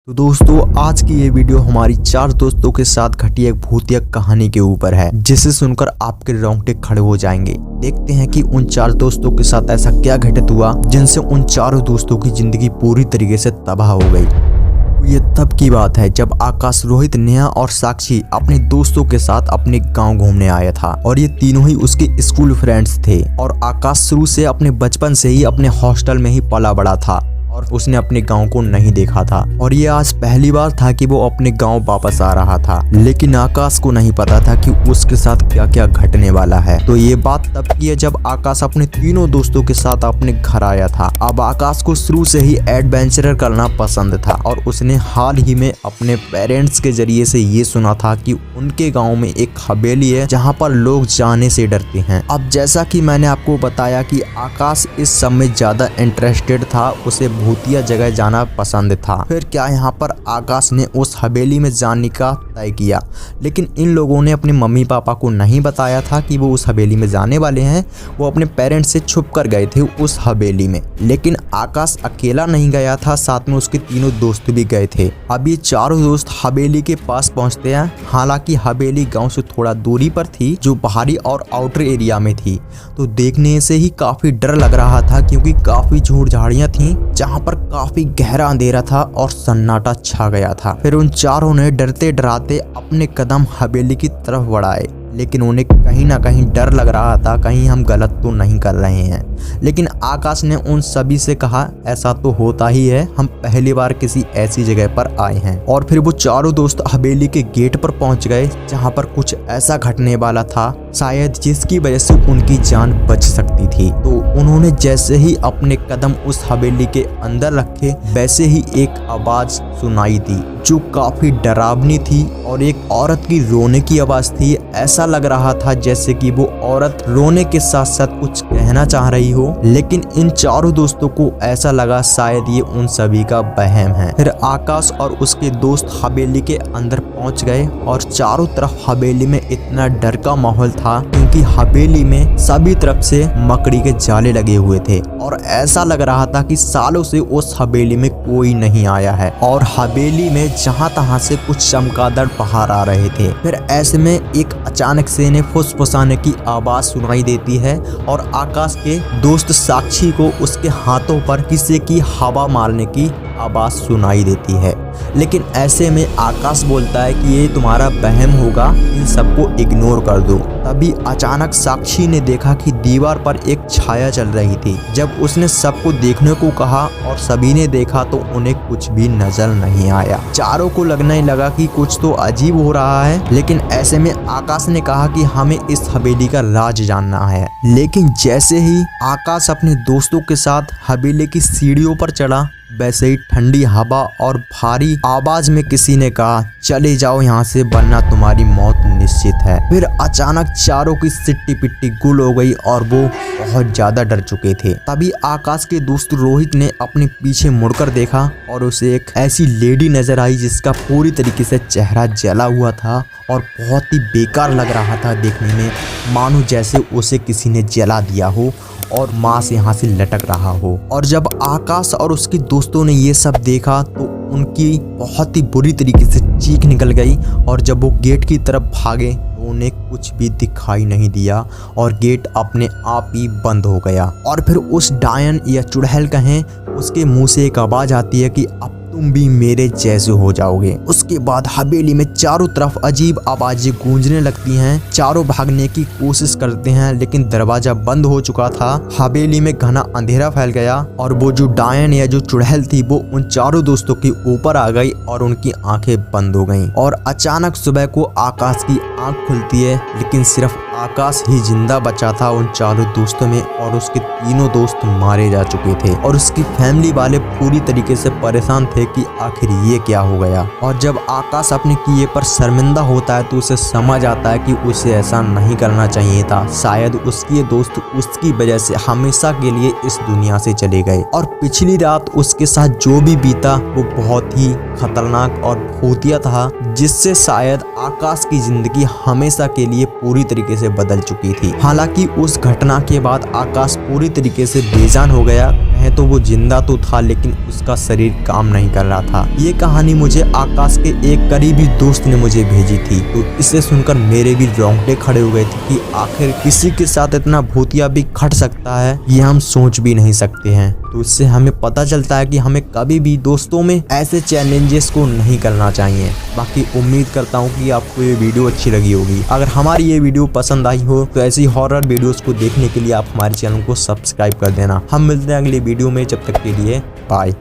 तो दोस्तों आज की ये वीडियो हमारी 4 दोस्तों के साथ घटी एक भूतिया कहानी के ऊपर है, जिसे सुनकर आपके रोंगटे खड़े हो जाएंगे। देखते हैं कि उन 4 दोस्तों के साथ ऐसा क्या घटित हुआ जिनसे उन चारों दोस्तों की जिंदगी पूरी तरीके से तबाह हो गई। ये तब की बात है जब आकाश, रोहित, नेहा और साक्षी अपने दोस्तों के साथ अपने गांव घूमने आया था और ये तीनों ही उसके स्कूल फ्रेंड्स थे। और आकाश शुरू से अपने बचपन से ही अपने हॉस्टल में ही पला बड़ा था और उसने अपने गांव को नहीं देखा था और ये आज पहली बार था कि वो अपने गांव वापस आ रहा था। लेकिन आकाश को नहीं पता था कि उसके साथ क्या क्या घटने वाला है। तो ये बात तब की है जब आकाश अपने तीनों दोस्तों के साथ अपने घर आया था। अब आकाश को शुरू से ही एडवेंचर करना पसंद था और उसने हाल ही में अपने पेरेंट्स के जरिए से ये सुना था कि उनके गाँव में एक हवेली है जहाँ पर लोग जाने से डरते हैं। अब जैसा कि मैंने आपको बताया कि आकाश इस सब में ज्यादा इंटरेस्टेड था, उसे भूतिया जगह जाना पसंद था। फिर क्या यहाँ पर आकाश ने उस हवेली में जाने का तय किया, लेकिन इन लोगों ने अपने मम्मी पापा को नहीं बताया था कि वो उस हवेली में जाने वाले हैं। वो अपने पेरेंट्स से छुप कर गए थे उस हवेली में। लेकिन आकाश अकेला नहीं गया था, साथ में उसके तीनों दोस्त भी गए थे। अब ये चारों दोस्त हवेली के पास पहुंचते हैं। हालांकि हवेली गाँव से थोड़ा दूरी पर थी, जो बाहरी और आउटर एरिया में थी। तो देखने से ही काफी डर लग रहा था क्योंकि काफी झूठ झाड़ियां थी जहाँ पर काफी गहरा अंधेरा था और सन्नाटा छा गया था। फिर उन चारों ने डरते डराते अपने कदम हवेली की तरफ बढ़ाए, लेकिन उन्हें कहीं ना कहीं डर लग रहा था कहीं हम गलत तो नहीं कर रहे हैं। लेकिन आकाश ने उन सभी से कहा, ऐसा तो होता ही है, हम पहली बार किसी ऐसी जगह पर आए हैं। और फिर वो चारों दोस्त हवेली के गेट पर पहुंच गए जहां पर कुछ ऐसा घटने वाला था शायद जिसकी वजह से उनकी जान बच सकती थी। तो उन्होंने जैसे ही अपने कदम उस हवेली के अंदर रखे, वैसे ही एक आवाज सुनाई दी जो काफी डरावनी थी और एक औरत की रोने की आवाज थी। ऐसा लग रहा था जैसे कि वो औरत रोने के साथ साथ कुछ कहना चाह रही हो, लेकिन इन चारों दोस्तों को ऐसा लगा शायद ये उन सभी का वहम है। फिर आकाश और उसके दोस्त हवेली के अंदर पहुंच गए और चारों तरफ हवेली में इतना डर का माहौल था क्योंकि हवेली में सभी तरफ से मकड़ी के जाले लगे हुए थे और ऐसा लग रहा था कि सालों से उस हवेली में कोई नहीं आया है और हवेली में जहां तहां से कुछ चमगादड़ बाहर आ रहे थे। फिर ऐसे में एक अचानक से इन्हें फुसफुसाने की आवाज सुनाई देती है और आकाश के दोस्त साक्षी को उसके हाथों पर किसी की हवा मारने की आवाज सुनाई देती है। लेकिन ऐसे में आकाश बोलता है कि ये तुम्हारा वहम होगा, इन सबको इग्नोर कर दो। तभी अचानक साक्षी ने देखा कि दीवार पर एक छाया चल रही थी। जब उसने सबको देखने को कहा और सभी ने देखा तो उन्हें कुछ भी नजर नहीं आया। चारों को लगने लगा कि कुछ तो अजीब हो रहा है। लेकिन ऐसे में आकाश ने कहा कि हमें इस हवेली का राज जानना है। लेकिन जैसे ही आकाश अपने दोस्तों के साथ हवेली की सीढ़ियों पर चढ़ा, वैसे ही ठंडी हवा और भारी आवाज में किसी ने कहा, चले जाओ यहाँ से वरना तुम्हारी मौत निश्चित है। फिर अचानक चारों की सिट्टी पिट्टी गुल हो गई और वो बहुत ज्यादा डर चुके थे। तभी आकाश के दोस्त रोहित ने अपने पीछे मुड़कर देखा और उसे एक ऐसी लेडी नजर आई जिसका पूरी तरीके से चेहरा जला हुआ था और बहुत ही बेकार लग रहा था देखने में, मानो जैसे उसे किसी ने जला दिया हो और मांस यहाँ से लटक रहा हो। और जब आकाश और उसके दोस्तों ने ये सब देखा तो उनकी बहुत ही बुरी तरीके से चीख निकल गई और जब वो गेट की तरफ भागे तो उन्हें कुछ भी दिखाई नहीं दिया और गेट अपने आप ही बंद हो गया। और फिर उस डायन या चुड़ैल कहें, उसके मुंह से एक आवाज आती है कि अब तुम भी मेरे जैसे हो जाओगे। उसके बाद हवेली में चारों तरफ अजीब आवाजें गूंजने लगती हैं। चारों भागने की कोशिश करते हैं लेकिन दरवाजा बंद हो चुका था। हवेली में घना अंधेरा फैल गया और वो जो डायन या जो चुड़ैल थी वो उन चारों दोस्तों के ऊपर आ गई और उनकी आंखें बंद हो गईं। और अचानक सुबह को आकाश की आंख खुलती है, लेकिन सिर्फ आकाश ही जिंदा बचा था उन चारों दोस्तों में और उसके तीनों दोस्त मारे जा चुके थे और उसकी फैमिली वाले पूरी तरीके से परेशान थे कि आखिर ये क्या हो गया। और जब आकाश अपने किए पर शर्मिंदा होता है तो उसे समझ आता है कि उसे ऐसा नहीं करना चाहिए था। शायद उसके दोस्त उसकी वजह से हमेशा के लिए इस दुनिया से चले गए और पिछली रात उसके साथ जो भी बीता वो बहुत ही खतरनाक और भूतिया था, जिससे शायद आकाश की जिंदगी हमेशा के लिए पूरी तरीके से बदल चुकी थी। हालांकि उस घटना के बाद आकाश पूरी तरीके से बेजान हो गया है, तो वो जिंदा तो था लेकिन उसका शरीर काम नहीं कर रहा था। ये कहानी मुझे आकाश के एक करीबी दोस्त ने मुझे भेजी थी, तो इसे सुनकर मेरे भी रोंगटे खड़े हो गए थे कि आखिर किसी के साथ इतना भूतिया भी घट सकता है, ये हम सोच भी नहीं सकते हैं। तो इससे हमें पता चलता है कि हमें कभी भी दोस्तों में ऐसे चैलेंजेस को नहीं करना चाहिए। बाकी उम्मीद करता हूँ कि आपको ये वीडियो अच्छी लगी होगी। अगर हमारी ये वीडियो पसंद आई हो तो ऐसी हॉरर वीडियोस को देखने के लिए आप हमारे चैनल को सब्सक्राइब कर देना। हम मिलते हैं अगली वीडियो में, जब तक के लिए बाय।